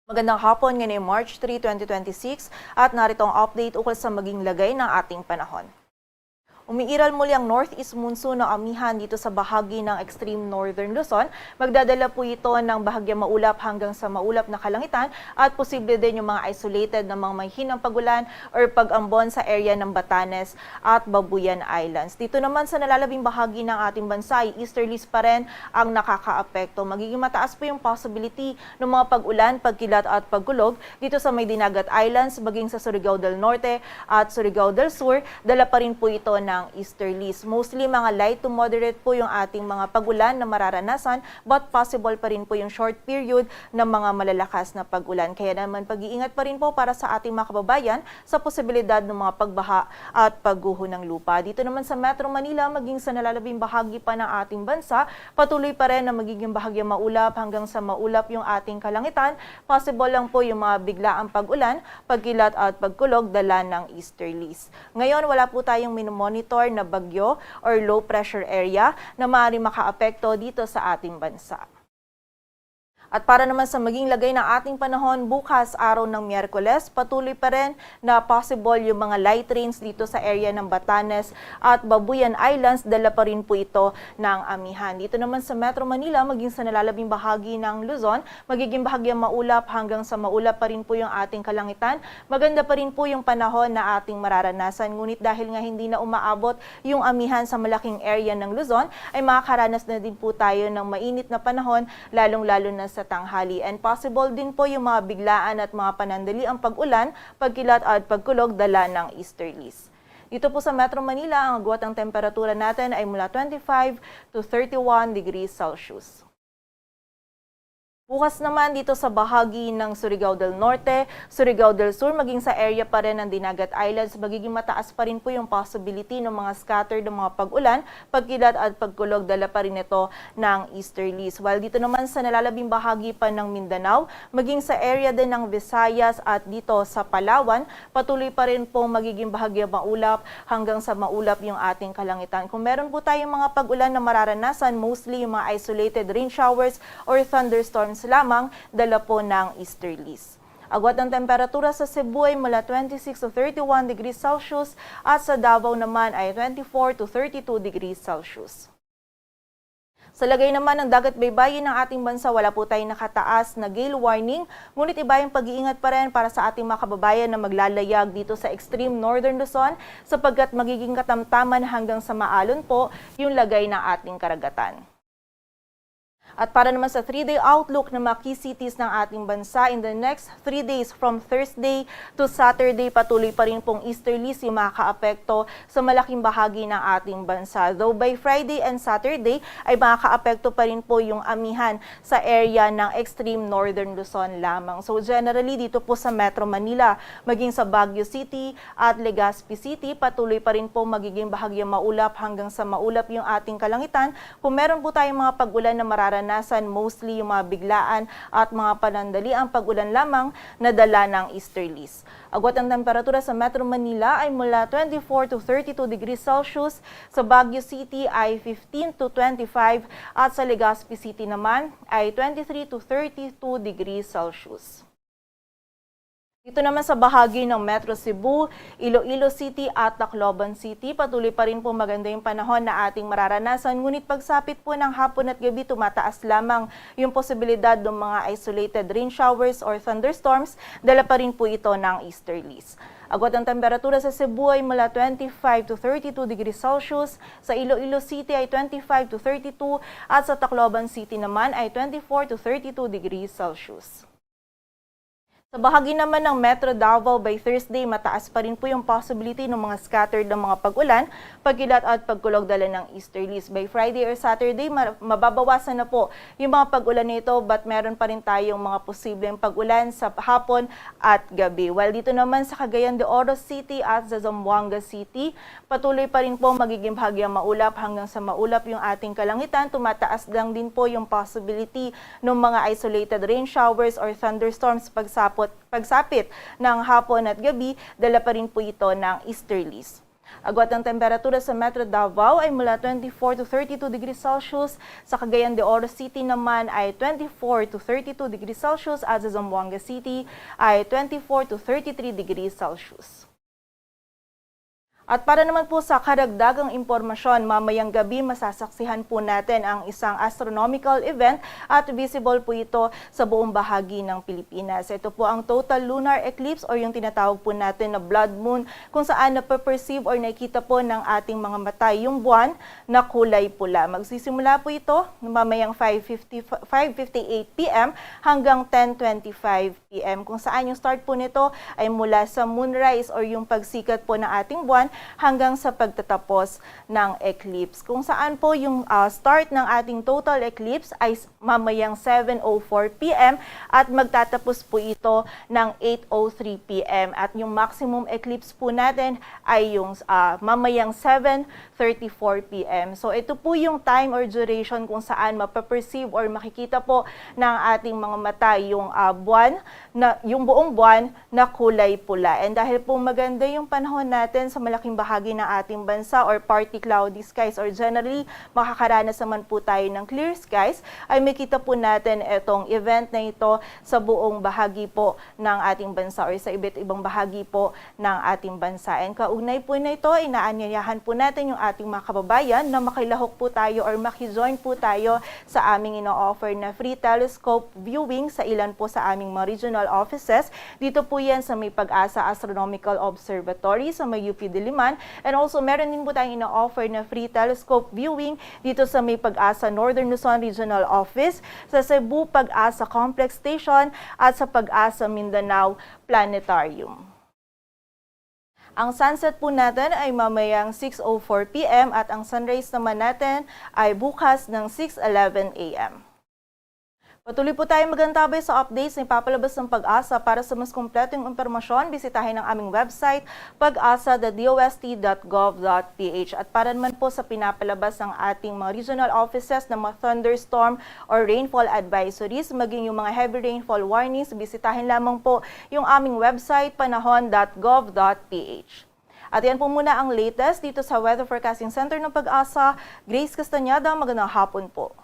Magandang hapon, ngayon ay March 3, 2026 at narito ang update ukol sa maging lagay ng ating panahon. Umiiral muli ang northeast monsoon na amihan dito sa bahagi ng extreme northern Luzon. Magdadala po ito ng bahagyang maulap hanggang sa maulap na kalangitan at posible din yung mga isolated na mga may hinang pagulan or pag-ambon sa area ng Batanes at Babuyan Islands. Dito naman sa nalalabing bahagi ng ating bansa ay easterlies pa rin ang nakakaapekto. Magiging mataas po yung possibility ng mga pag-ulan, pagkilat at pagkulog dito sa may Dinagat Islands, maging sa Surigao del Norte at Surigao del Sur. Dala pa rin po ito ng easterlies. Mostly mga light to moderate po yung ating mga pag-ulan na mararanasan, but possible pa rin po yung short period ng mga malalakas na pag-ulan. Kaya naman pag-iingat pa rin po para sa ating mga kababayan sa posibilidad ng mga pagbaha at pagguho ng lupa. Dito naman sa Metro Manila, maging sa nalalabing bahagi pa ng ating bansa, patuloy pa rin na magiging bahagyang maulap hanggang sa maulap yung ating kalangitan. Possible lang po yung mga biglaang pag-ulan, pagkilat at pagkulog dala ng easterlies. Ngayon, wala po tayong minomonitor na bagyo or low pressure area na maaaring makaapekto dito sa ating bansa. At para naman sa maging lagay ng ating panahon, bukas araw ng Miyerkules, patuloy pa rin na possible yung mga light rains dito sa area ng Batanes at Babuyan Islands, dala pa rin po ito ng amihan. Dito naman sa Metro Manila, maging sa nalalabing bahagi ng Luzon, magiging bahagyang maulap hanggang sa maulap pa rin po yung ating kalangitan. Maganda pa rin po yung panahon na ating mararanasan. Ngunit dahil nga hindi na umaabot yung amihan sa malaking area ng Luzon, ay makakaranas na din po tayo ng mainit na panahon, lalong-lalo na sa tanghali, and possible din po yung mga biglaan at mga panandali ang pag-ulan, pagkilat at pagkulog dala ng easterlies. Dito po sa Metro Manila, ang agwat ng temperatura natin ay mula 25 to 31 degrees Celsius. Bukas naman dito sa bahagi ng Surigao del Norte, Surigao del Sur, maging sa area pa rin ng Dinagat Islands, magiging mataas pa rin po yung possibility ng mga scattered ng mga pag-ulan, pagkilat at pagkulog, dala pa rin ito ng easterlies. While dito naman sa nalalabing bahagi pa ng Mindanao, maging sa area din ng Visayas at dito sa Palawan, patuloy pa rin po magiging bahagyang maulap hanggang sa maulap yung ating kalangitan. Kung meron po tayong mga pag-ulan na mararanasan, mostly yung mga isolated rain showers or thunderstorms lamang, dala po ng easterlies. Agwat ng temperatura sa Cebu ay mula 26 to 31 degrees Celsius at sa Davao naman ay 24 to 32 degrees Celsius. Sa lagay naman ng dagat baybayin ng ating bansa, wala po tayong nakataas na gale warning, ngunit iba yung pag-iingat pa rin para sa ating mga kababayan na maglalayag dito sa extreme northern Luzon sapagkat magiging katamtaman hanggang sa maalon po yung lagay ng ating karagatan. At para naman sa 3-day outlook ng mga key cities ng ating bansa, in the next 3 days from Thursday to Saturday, patuloy pa rin pong easterlies yung makakaapekto sa malaking bahagi ng ating bansa. Though by Friday and Saturday ay makakaapekto pa rin po yung amihan sa area ng extreme northern Luzon lamang. So generally dito po sa Metro Manila, maging sa Baguio City at Legazpi City, patuloy pa rin po magiging bahagyang maulap hanggang sa maulap yung ating kalangitan. Kung meron po tayong mga pag-ulan na mararanasan, mostly yung mga biglaan at mga panandali ang pag-ulan lamang na dala ng easterlies. Agwat ang temperatura sa Metro Manila ay mula 24 to 32 degrees Celsius, sa Baguio City ay 15 to 25 at sa Legazpi City naman ay 23 to 32 degrees Celsius. Dito naman sa bahagi ng Metro Cebu, Iloilo City at Tacloban City, patuloy pa rin po maganda yung panahon na ating mararanasan. Ngunit pagsapit po ng hapon at gabi, tumataas lamang yung posibilidad ng mga isolated rain showers or thunderstorms, dala pa rin po ito ng easterlies. Agwat ang temperatura sa Cebu ay mula 25 to 32 degrees Celsius, sa Iloilo City ay 25 to 32 at sa Tacloban City naman ay 24 to 32 degrees Celsius. Sa bahagi naman ng Metro Davao, by Thursday, mataas pa rin po yung possibility ng mga scattered ng mga pag-ulan, pagkilat at pagkulog dala ng easterlies. By Friday or Saturday, mababawasan na po yung mga pag-ulan nito, but meron pa rin tayong mga posibleng pag-ulan sa hapon at gabi. While dito naman sa Cagayan de Oro City at sa Zamboanga City, patuloy pa rin po magiging bahagyang maulap hanggang sa maulap yung ating kalangitan. Tumataas lang din po yung possibility ng mga isolated rain showers or thunderstorms pagsapit ng hapon at gabi, dala pa rin po ito ng easterlies. Agwat ng temperatura sa Metro Davao ay mula 24 to 32 degrees Celsius. Sa Cagayan de Oro City naman ay 24 to 32 degrees Celsius at sa Zamboanga City ay 24 to 33 degrees Celsius. At para naman po sa karagdagang impormasyon, mamayang gabi masasaksihan po natin ang isang astronomical event at visible po ito sa buong bahagi ng Pilipinas. Ito po ang total lunar eclipse o yung tinatawag po natin na blood moon, kung saan napaperceive or nakikita po ng ating mga mata yung buwan na kulay pula. Magsisimula po ito mamayang 5:58 p.m. hanggang 10:25 p.m. Kung saan yung start po nito ay mula sa moonrise or yung pagsikat po ng ating buwan hanggang sa pagtatapos ng eclipse. Kung saan po yung start ng ating total eclipse ay mamayang 7:04 p.m. at magtatapos po ito ng 8:03 p.m. At yung maximum eclipse po natin ay yung mamayang 7:34 p.m. So ito po yung time or duration kung saan mapaperceive or makikita po ng ating mga mata yung buwan, yung buong buwan na kulay pula. And dahil po maganda yung panahon natin sa malaking bahagi ng ating bansa or partly cloudy skies or generally makakaranas naman po tayo ng clear skies, ay makita po natin itong event na ito sa buong bahagi po ng ating bansa or sa iba't ibang bahagi po ng ating bansa. And kaugnay po na ito, inaanyayahan po natin yung ating mga kababayan na makilahok po tayo or makijoin po tayo sa aming ino-offer na free telescope viewing sa ilan po sa aming mga regional offices. Dito po yan sa may Pag-asa Astronomical Observatory sa may UP Diliman. And also, meron din po tayong ina-offer na free telescope viewing dito sa may Pag-asa Northern Luzon Regional Office, sa Cebu Pag-asa Complex Station at sa Pag-asa Mindanao Planetarium. Ang sunset po natin ay mamayang 6:04 p.m. at ang sunrise naman natin ay bukas ng 6:11 a.m. Patuloy po tayong magantabay sa updates na ipapalabas ng Pag-asa. Para sa mas kompletong impormasyon, bisitahin ang aming website pag-asa.dost.gov.ph. At para naman po sa pinapalabas ng ating mga regional offices ng mga thunderstorm or rainfall advisories, maging yung mga heavy rainfall warnings, bisitahin lamang po yung aming website panahon.gov.ph. At yan po muna ang latest dito sa Weather Forecasting Center ng Pag-asa. Grace Castañeda, magandang hapon po.